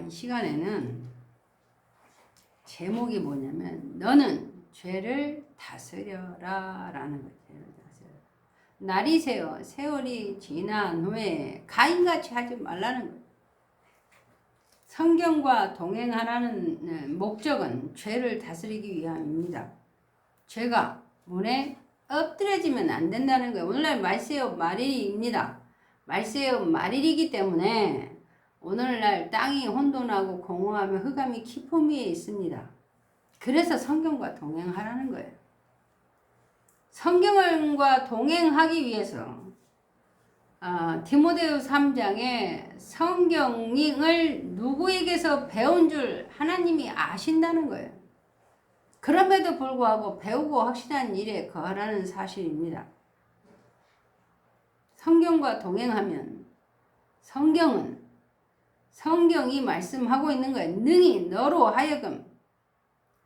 이 시간에는 제목이 뭐냐면 너는 죄를 다스려라 라는 거예요. 날이 새어 세월이 지난 후에 가인같이 하지 말라는 거예요. 성경과 동행하라는 목적은 죄를 다스리기 위함입니다. 죄가 문에 엎드려지면 안 된다는 거예요. 오늘날 말세요 말일입니다. 말세요 말일이기 때문에 오늘날 땅이 혼돈하고 공허하며 흑암이 깊음 위에 있습니다. 그래서 성경과 동행하라는 거예요. 성경과 동행하기 위해서 디모데후서 3장에 성경을 누구에게서 배운 줄 하나님이 아신다는 거예요. 그럼에도 불구하고 배우고 확실한 일에 거하라는 사실입니다. 성경과 동행하면 성경이 말씀하고 있는 거예요. 능히 너로 하여금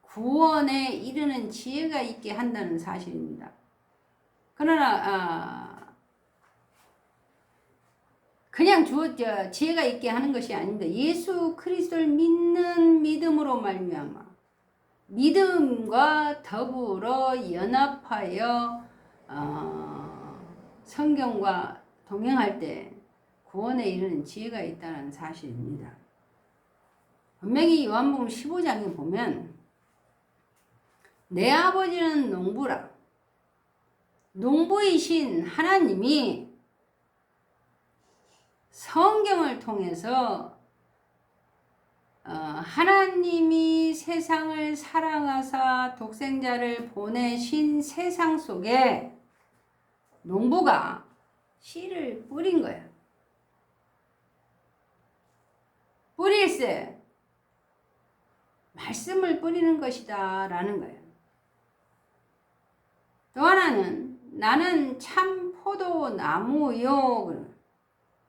구원에 이르는 지혜가 있게 한다는 사실입니다. 그러나 그냥 지혜가 있게 하는 것이 아닙니다. 예수 그리스도를 믿는 믿음으로 말미암아 믿음과 더불어 연합하여 성경과 동행할 때 구원에 이르는 지혜가 있다는 사실입니다. 분명히 요한복음 15장에 보면 내 아버지는 농부라. 농부이신 하나님이 성경을 통해서 하나님이 세상을 사랑하사 독생자를 보내신 세상 속에 농부가 씨를 뿌린 거예요. 뿌릴새 말씀을 뿌리는 것이다 라는 거예요. 또 하나는 나는 참 포도나무요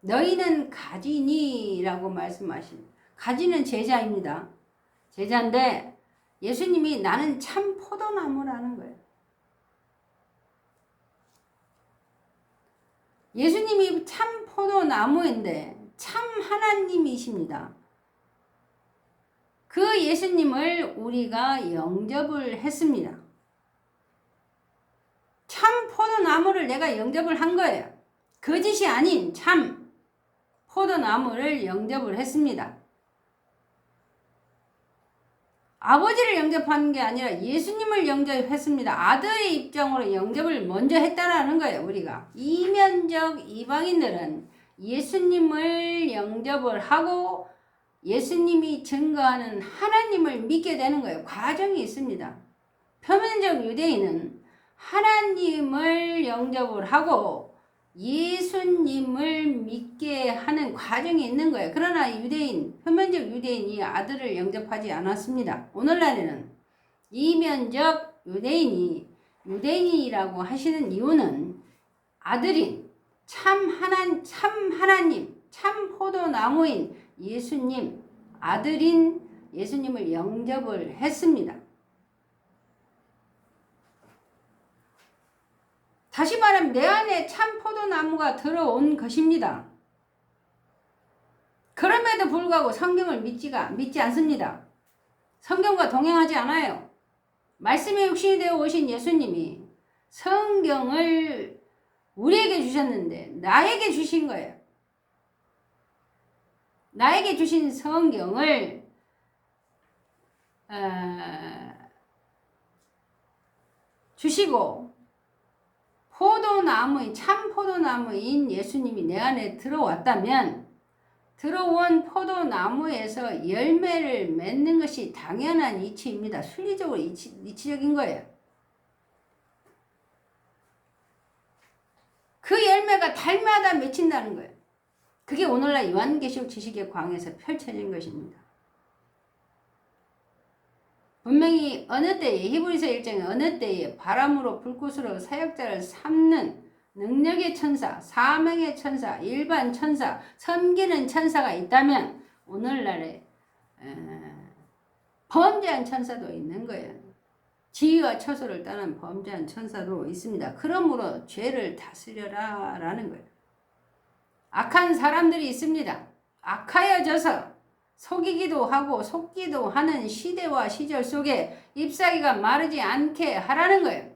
너희는 가지니 라고 말씀하십니다. 가지는 제자입니다. 제자인데 예수님이 나는 참 포도나무라는 거예요. 예수님이 참 포도나무인데 참 하나님이십니다. 그 예수님을 우리가 영접을 했습니다. 참 포도나무를 내가 영접을 한 거예요. 거짓이 아닌 참 포도나무를 영접을 했습니다. 아버지를 영접하는 게 아니라 예수님을 영접했습니다. 아들의 입장으로 영접을 먼저 했다라는 거예요. 우리가 이면적 이방인들은 예수님을 영접을 하고 예수님이 증거하는 하나님을 믿게 되는 거예요. 과정이 있습니다. 표면적 유대인은 하나님을 영접을 하고 예수님을 믿게 하는 과정이 있는 거예요. 그러나 표면적 유대인이 아들을 영접하지 않았습니다. 오늘날에는 이면적 유대인이라고 하시는 이유는 아들인 참 하나님, 참 포도나무인 예수님, 아들인 예수님을 영접을 했습니다. 다시 말하면 내 안에 참 포도나무가 들어온 것입니다. 그럼에도 불구하고 성경을 믿지 않습니다. 성경과 동행하지 않아요. 말씀의 육신이 되어 오신 예수님이 성경을 우리에게 주셨는데 나에게 주신 거예요. 나에게 주신 성경을 주시고 참 포도나무인 예수님이 내 안에 들어왔다면 들어온 포도나무에서 열매를 맺는 것이 당연한 이치입니다. 순리적으로 이치적인 거예요. 그 열매가 달마다 맺힌다는 거예요. 그게 오늘날 요한계시록 지식의 광에서 펼쳐진 것입니다. 분명히 어느 때에 히브리서 1장에 어느 때에 바람으로 불꽃으로 사역자를 삼는 능력의 천사, 사명의 천사, 일반 천사, 섬기는 천사가 있다면 오늘날에 범죄한 천사도 있는 거예요. 지위와 처소를 떠난 범죄한 천사도 있습니다. 그러므로 죄를 다스려라 라는 거예요. 악한 사람들이 있습니다. 악하여져서 속이기도 하고 속기도 하는 시대와 시절 속에 잎사귀가 마르지 않게 하라는 거예요.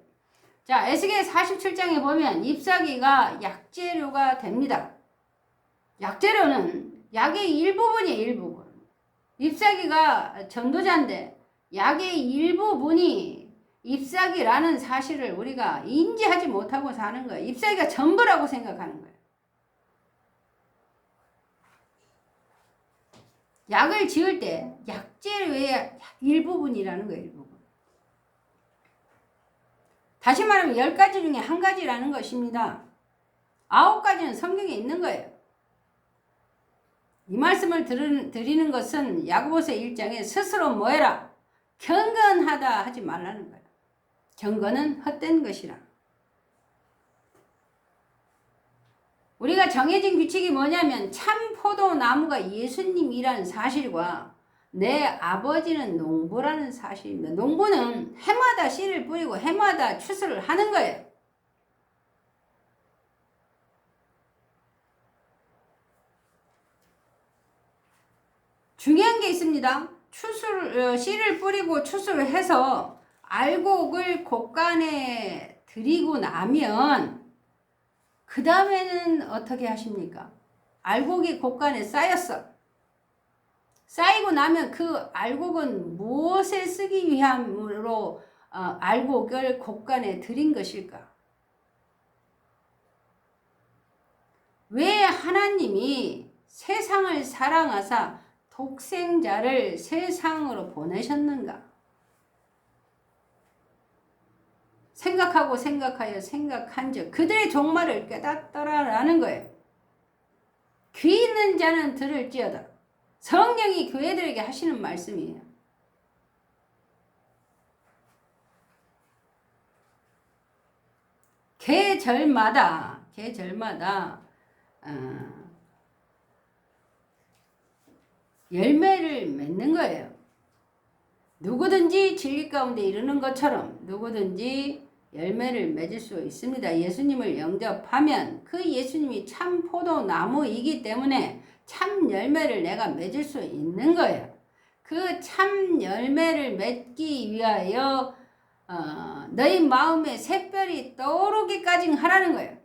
자, 에스겔 47장에 보면 잎사귀가 약재료가 됩니다. 약재료는 약의 일부분이에요, 일부분. 잎사귀가 전도자인데 약의 일부분이 잎사귀라는 사실을 우리가 인지하지 못하고 사는 거예요. 잎사귀가 전부라고 생각하는 거예요. 약을 지을 때 약재료의 일부분이라는 거예요, 일부분. 다시 말하면 10가지 중에 한 가지라는 것입니다. 9가지는 성경에 있는 거예요. 이 말씀을 드리는 것은 야고보서 1장에 스스로 뭐해라? 경건하다 하지 말라는 거예요. 경건은 헛된 것이라. 우리가 정해진 규칙이 뭐냐면 참 포도나무가 예수님이라는 사실과 내 아버지는 농부라는 사실입니다. 농부는 해마다 씨를 뿌리고 해마다 추수를 하는 거예요. 중요한 게 있습니다. 씨를 뿌리고 추수를 해서 알곡을 곡간에 들이고 나면 그 다음에는 어떻게 하십니까? 알곡이 곡간에 쌓였어. 쌓이고 나면 그 알곡은 무엇에 쓰기 위함으로 알곡을 곡간에 들인 것일까? 왜 하나님이 세상을 사랑하사 독생자를 세상으로 보내셨는가? 생각하고 생각하여 생각한 즉 그들의 종말을 깨닫더라라는 거예요. 귀 있는 자는 들을지어다. 성령이 교회들에게 하시는 말씀이에요. 계절마다 열매를 맺는 거예요. 누구든지 진리 가운데 이르는 것처럼 누구든지 열매를 맺을 수 있습니다. 예수님을 영접하면 그 예수님이 참 포도나무이기 때문에 참 열매를 내가 맺을 수 있는 거예요. 그 참 열매를 맺기 위하여 너희 마음에 샛별이 떠오르기까지 하라는 거예요.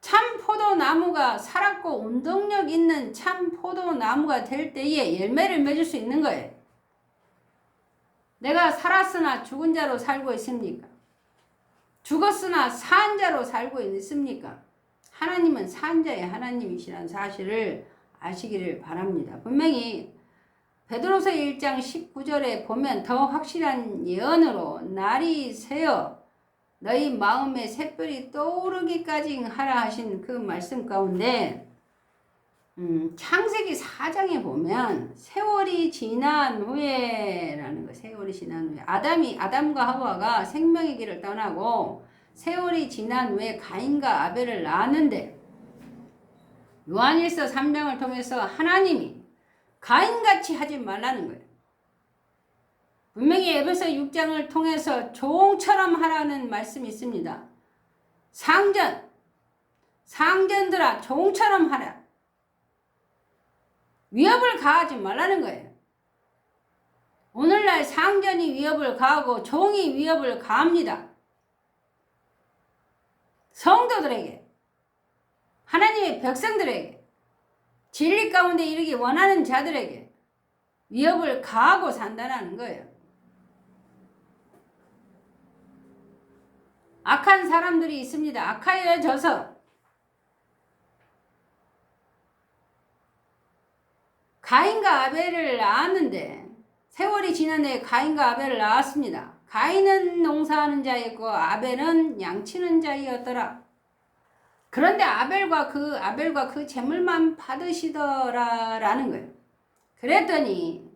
참 포도나무가 살았고 운동력 있는 참 포도나무가 될 때에 열매를 맺을 수 있는 거예요. 내가 살았으나 죽은 자로 살고 있습니까? 죽었으나 산 자로 살고 있습니까? 하나님은 산 자의 하나님이시라는 사실을 아시기를 바랍니다. 분명히 베드로서 1장 19절에 보면 더 확실한 예언으로 날이 새어 너희 마음에 샛별이 떠오르기까지 하라 하신 그 말씀 가운데 창세기 4장에 보면 세월이 지난 후에라는 거. 세월이 지난 후에 아담과 하와가 생명의 길을 떠나고 세월이 지난 후에 가인과 아벨을 낳았는데 요한일서 3장을 통해서 하나님이 가인같이 하지 말라는 거예요. 분명히 에베소 6장을 통해서 종처럼 하라는 말씀이 있습니다. 상전들아 종처럼 하라. 위협을 가하지 말라는 거예요. 오늘날 상전이 위협을 가하고 종이 위협을 가합니다. 성도들에게, 하나님의 백성들에게, 진리 가운데 이르기 원하는 자들에게 위협을 가하고 산다는 거예요. 악한 사람들이 있습니다. 악하여져서 가인과 아벨을 낳았는데 세월이 지난 후에 가인과 아벨을 낳았습니다. 가인은 농사하는 자였고 아벨은 양치는 자였더라. 그런데 아벨과 그 재물만 받으시더라라는 거예요. 그랬더니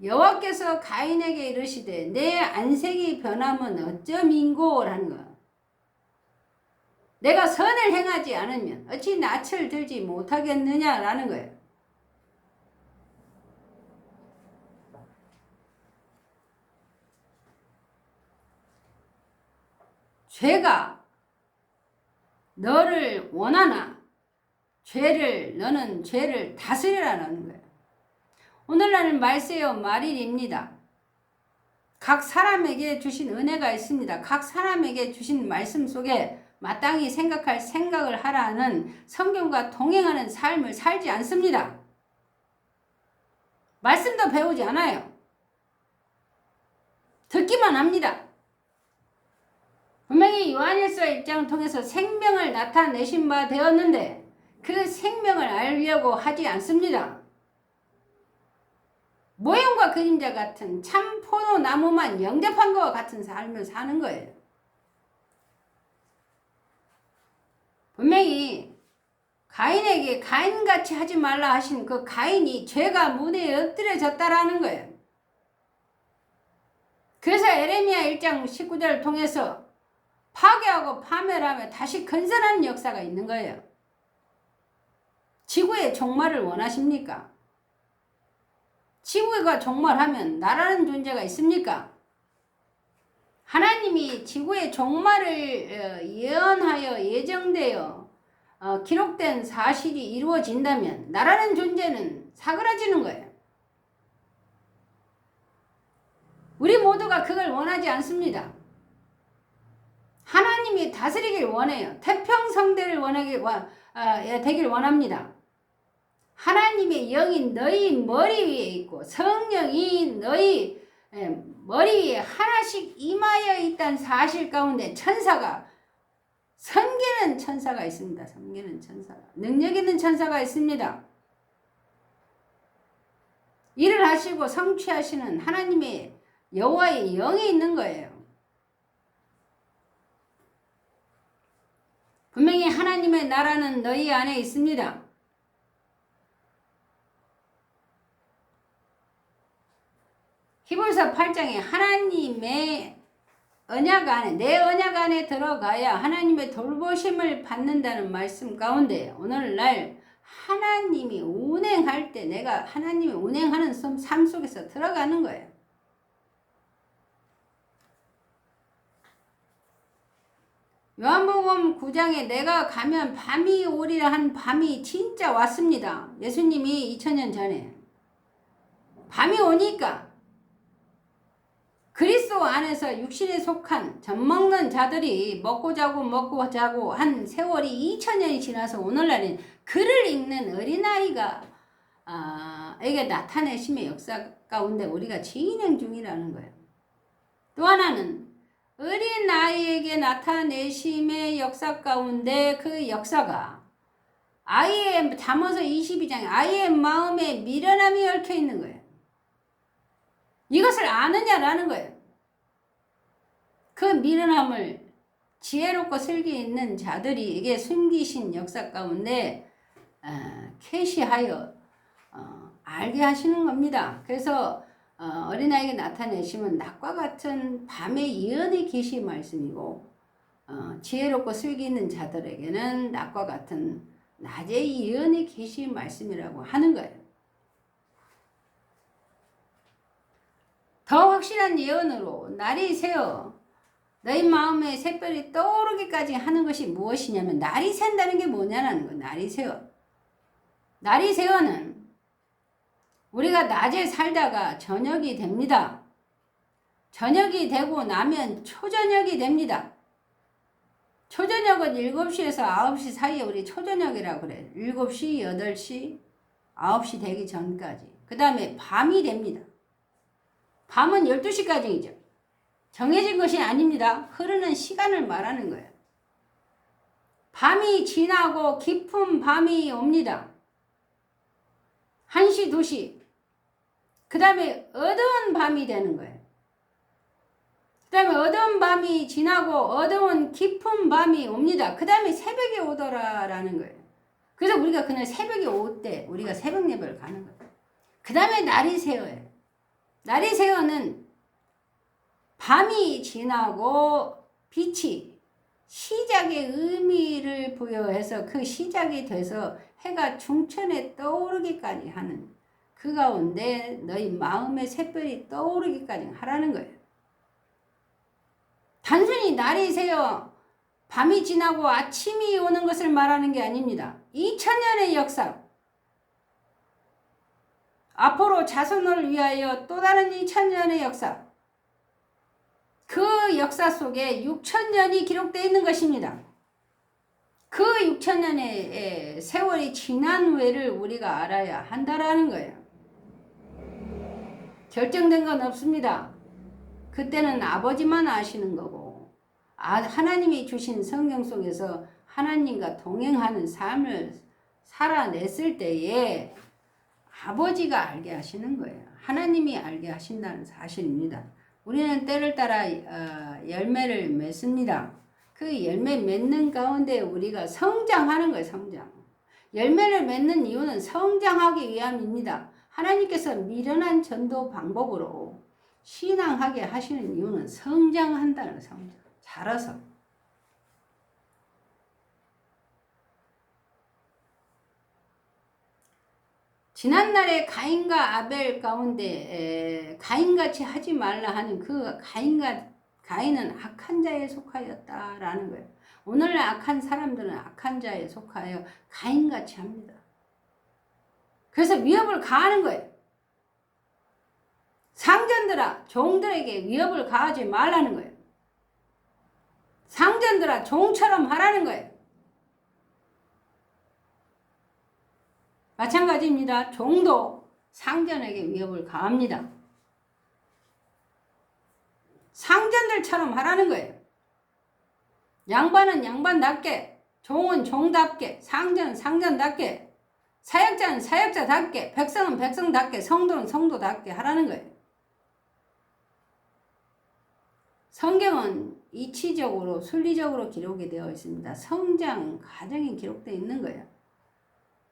여호와께서 가인에게 이르시되 내 안색이 변함은 어쩌민고라는 거예요. 내가 선을 행하지 않으면 어찌 낯을 들지 못하겠느냐라는 거예요. 죄가 너를 원하나 너는 죄를 다스리라는 거예요. 오늘날은 말세요 말일입니다. 각 사람에게 주신 은혜가 있습니다. 각 사람에게 주신 말씀 속에 마땅히 생각할 생각을 하라는 성경과 동행하는 삶을 살지 않습니다. 말씀도 배우지 않아요. 듣기만 합니다. 분명히 요한일서 1장을 통해서 생명을 나타내신 바 되었는데 그 생명을 알려고 하지 않습니다. 모형과 그림자 같은 참 포도나무만 영접한 것과 같은 삶을 사는 거예요. 분명히 가인에게 가인같이 하지 말라 하신 그 가인이 죄가 문에 엎드려졌다라는 거예요. 그래서 에레미야 1장 19절을 통해서 파괴하고 파멸하며 다시 건설하는 역사가 있는 거예요. 지구의 종말을 원하십니까? 지구가 종말하면 나라는 존재가 있습니까? 하나님이 지구의 종말을 예언하여 예정되어 기록된 사실이 이루어진다면 나라는 존재는 사그라지는 거예요. 우리 모두가 그걸 원하지 않습니다. 하나님이 다스리길 원해요. 태평성대를 되길 원합니다. 하나님의 영이 너희 머리 위에 있고 성령이 너희 머리 위에 하나씩 임하여 있다는 사실 가운데 섬기는 천사가 있습니다. 섬기는 천사가. 능력 있는 천사가 있습니다. 일을 하시고 성취하시는 하나님의 여호와의 영이 있는 거예요. 분명히 하나님의 나라는 너희 안에 있습니다. 히브리서 8장에 하나님의 언약 안에 내 언약 안에 들어가야 하나님의 돌보심을 받는다는 말씀 가운데 오늘날 하나님이 운행할 때 내가 하나님이 운행하는 삶 속에서 들어가는 거예요. 요한복음 9장에 내가 가면 밤이 오리라 한 밤이 진짜 왔습니다. 예수님이 2000년 전에 밤이 오니까 그리스도 안에서 육신에 속한 젖먹는 자들이 먹고 자고 한 세월이 2000년이 지나서 오늘날엔 글을 읽는 어린아이가 에게 나타내심의 역사 가운데 우리가 진행 중이라는 거예요. 또 하나는 어린아이에게 나타내심의 역사 가운데 그 역사가 아이의 잠언서 22장에 아이의 마음에 미련함이 얽혀 있는 거예요. 이것을 아느냐라는 거예요. 그 미련함을 지혜롭고 슬기 있는 자들이 이게 숨기신 역사 가운데 캐시하여 알게 하시는 겁니다. 그래서 어린아이에게 나타내시면 낮과 같은 밤의 예언의 계시 말씀이고 지혜롭고 슬기 있는 자들에게는 낮과 같은 낮의 예언의 계시 말씀이라고 하는 거예요. 더 확실한 예언으로 날이 새어 너희 마음에 샛별이 떠오르기까지 하는 것이 무엇이냐면 날이 샌다는 게 뭐냐는 거예요. 날이 새어. 날이 새어는 우리가 낮에 살다가 저녁이 됩니다. 저녁이 되고 나면 초저녁이 됩니다. 초저녁은 7시에서 9시 사이에 우리 초저녁이라고 그래요. 7시, 8시, 9시 되기 전까지. 그 다음에 밤이 됩니다. 밤은 12시까지이죠. 정해진 것이 아닙니다. 흐르는 시간을 말하는 거예요. 밤이 지나고 깊은 밤이 옵니다. 1시, 2시. 그 다음에 어두운 밤이 되는 거예요. 그 다음에 어두운 밤이 지나고 어두운 깊은 밤이 옵니다. 그 다음에 새벽이 오더라라는 거예요. 그래서 우리가 그날 새벽이 올 때 우리가 새벽 예배를 가는 거예요. 그 다음에 날이 새어요. 날이 새어는 밤이 지나고 빛이 시작의 의미를 부여해서 그 시작이 돼서 해가 중천에 떠오르기까지 하는 그 가운데 너희 마음의 샛별이 떠오르기까지 하라는 거예요. 단순히 날이 새어 밤이 지나고 아침이 오는 것을 말하는 게 아닙니다. 2000년의 역사, 앞으로 자손을 위하여 또 다른 2000년의 역사, 그 역사 속에 6000년이 기록되어 있는 것입니다. 그 6000년의 세월이 지난 후에를 우리가 알아야 한다라는 거예요. 결정된 건 없습니다. 그때는 아버지만 아시는 거고, 하나님이 주신 성경 속에서 하나님과 동행하는 삶을 살아냈을 때에 아버지가 알게 하시는 거예요. 하나님이 알게 하신다는 사실입니다. 우리는 때를 따라 열매를 맺습니다. 그 열매 맺는 가운데 우리가 성장하는 거예요. 성장. 열매를 맺는 이유는 성장하기 위함입니다. 하나님께서 미련한 전도 방법으로 신앙하게 하시는 이유는 성장한다는 성장. 자라서. 지난날에 가인과 아벨 가운데 가인같이 하지 말라 하는 그 가인은 악한 자에 속하였다라는 거예요. 오늘날 악한 사람들은 악한 자에 속하여 가인같이 합니다. 그래서 위협을 가하는 거예요. 상전들아, 종들에게 위협을 가하지 말라는 거예요. 상전들아, 종처럼 하라는 거예요. 마찬가지입니다. 종도 상전에게 위협을 가합니다. 상전들처럼 하라는 거예요. 양반은 양반답게, 종은 종답게, 상전은 상전답게, 사역자는 사역자답게, 백성은 백성답게, 성도는 성도답게 하라는 거예요. 성경은 이치적으로 순리적으로 기록이 되어 있습니다. 성장 과정이 기록되어 있는 거예요.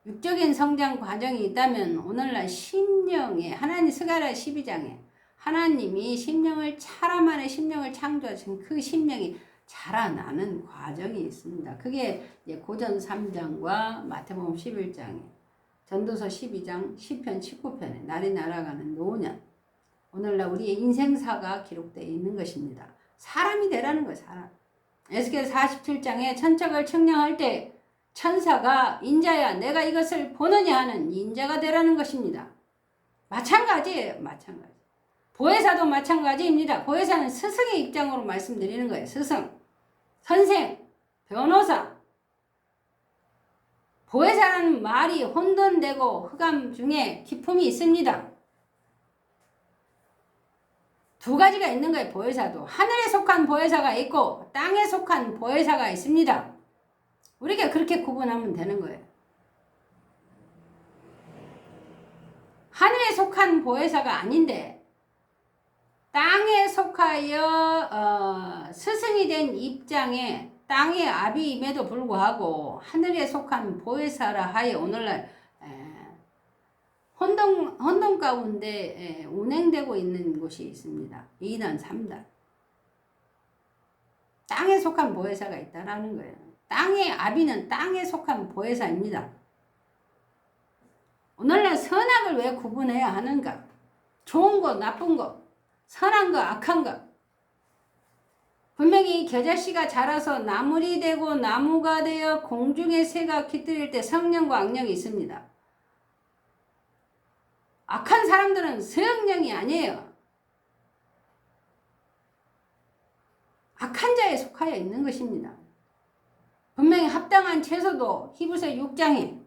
육적인 성장 과정이 있다면 오늘날 심령에 하나님 스가랴 12장에 하나님이 심령을 사람 안에 심령을 창조하신 그 심령이 자라나는 과정이 있습니다. 그게 고전 3장과 마태복음 11장에 전도서 12장 10편 19편에 날이 날아가는 노년, 오늘날 우리의 인생사가 기록되어 있는 것입니다. 사람이 되라는 거예요. 사람. 에스겔 47장에 천적을 측량할 때 천사가 인자야 내가 이것을 보느냐 하는 인자가 되라는 것입니다. 마찬가지예요. 마찬가지. 보혜사도 마찬가지입니다. 보혜사는 스승의 입장으로 말씀드리는 거예요. 스승, 선생, 변호사. 보혜사라는 말이 혼돈되고 흑암 중에 기품이 있습니다. 두 가지가 있는 거예요. 보혜사도. 하늘에 속한 보혜사가 있고 땅에 속한 보혜사가 있습니다. 우리가 그렇게 구분하면 되는 거예요. 하늘에 속한 보혜사가 아닌데 땅에 속하여 스승이 된 입장에 땅의 아비임에도 불구하고 하늘에 속한 보혜사라 하여 오늘날 혼돈 가운데 운행되고 있는 곳이 있습니다. 2단, 3단. 땅에 속한 보혜사가 있다라는 거예요. 땅의 아비는 땅에 속한 보혜사입니다. 오늘날 선악을 왜 구분해야 하는가? 좋은 거, 나쁜 거, 선한 거, 악한 거. 분명히 겨자씨가 자라서 나물이 되고 나무가 되어 공중의 새가 깃들일 때 성령과 악령이 있습니다. 악한 사람들은 성령이 아니에요. 악한 자에 속하여 있는 것입니다. 분명히 합당한 채소도 히브리서 6장에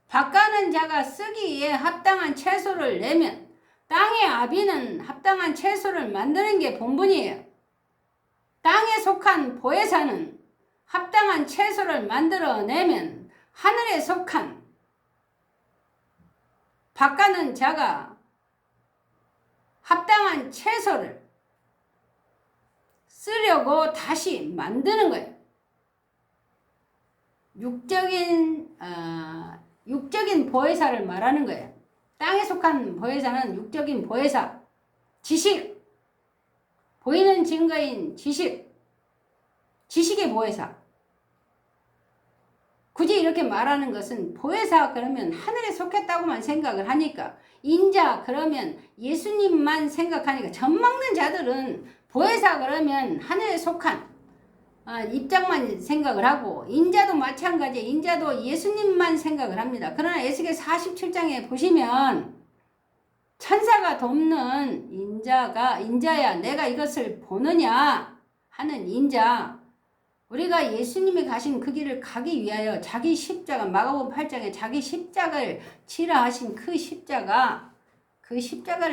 밭가는 자가 쓰기에 합당한 채소를 내면 땅의 아비는 합당한 채소를 만드는 게 본분이에요. 땅에 속한 보혜사는 합당한 채소를 만들어내면 하늘에 속한 밭가는 자가 합당한 채소를 쓰려고 다시 만드는 거예요. 육적인 보혜사를 말하는 거예요. 땅에 속한 보혜사는 육적인 보혜사, 지식, 보이는 증거인 지식의 보혜사. 굳이 이렇게 말하는 것은 보혜사 그러면 하늘에 속했다고만 생각을 하니까, 인자 그러면 예수님만 생각하니까, 젖먹는 자들은 보혜사 그러면 하늘에 속한 입장만 생각을 하고 인자도 마찬가지예요. 인자도 예수님만 생각을 합니다. 그러나 에스겔 47장에 보시면 천사가 돕는 인자야 내가 이것을 보느냐 하는 인자, 우리가 예수님이 가신 그 길을 가기 위하여 자기 십자가, 마가복음 8장에 자기 십자가를 치라 하신 그 십자가를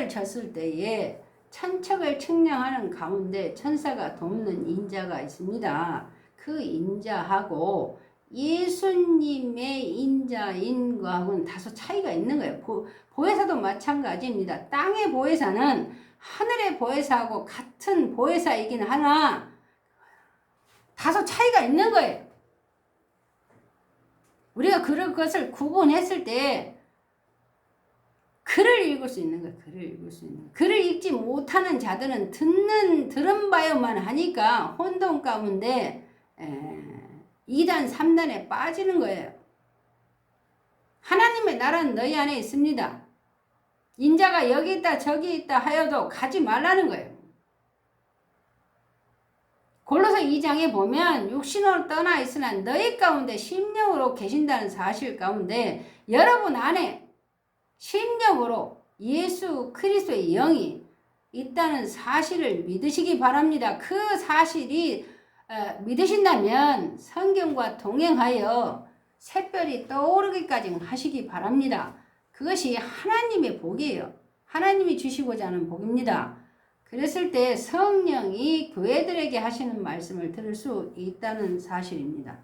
졌을 때에 천척을 측량하는 가운데 천사가 돕는 인자가 있습니다. 그 인자하고 예수님의 인자인 거하고는 다소 차이가 있는 거예요. 보혜사도 마찬가지입니다. 땅의 보혜사는 하늘의 보혜사하고 같은 보혜사이긴 하나 다소 차이가 있는 거예요. 우리가 그것을 구분했을 때 글을 읽을 수 있는 거예요. 글을 읽을 수 있는 거예요. 글을 읽지 못하는 자들은 들은 바요만 하니까 혼돈 가운데 2단 3단에 빠지는 거예요. 하나님의 나라는 너희 안에 있습니다. 인자가 여기 있다 저기 있다 하여도 가지 말라는 거예요. 골로새 2장에 보면 육신으로 떠나 있으나 너희 가운데 심령으로 계신다는 사실 가운데 여러분 안에 심령으로 예수 그리스도의 영이 있다는 사실을 믿으시기 바랍니다. 그 사실이 믿으신다면 성경과 동행하여 샛별이 떠오르기까지 하시기 바랍니다. 그것이 하나님의 복이에요. 하나님이 주시고자 하는 복입니다. 그랬을 때 성령이 교회들에게 하시는 말씀을 들을 수 있다는 사실입니다.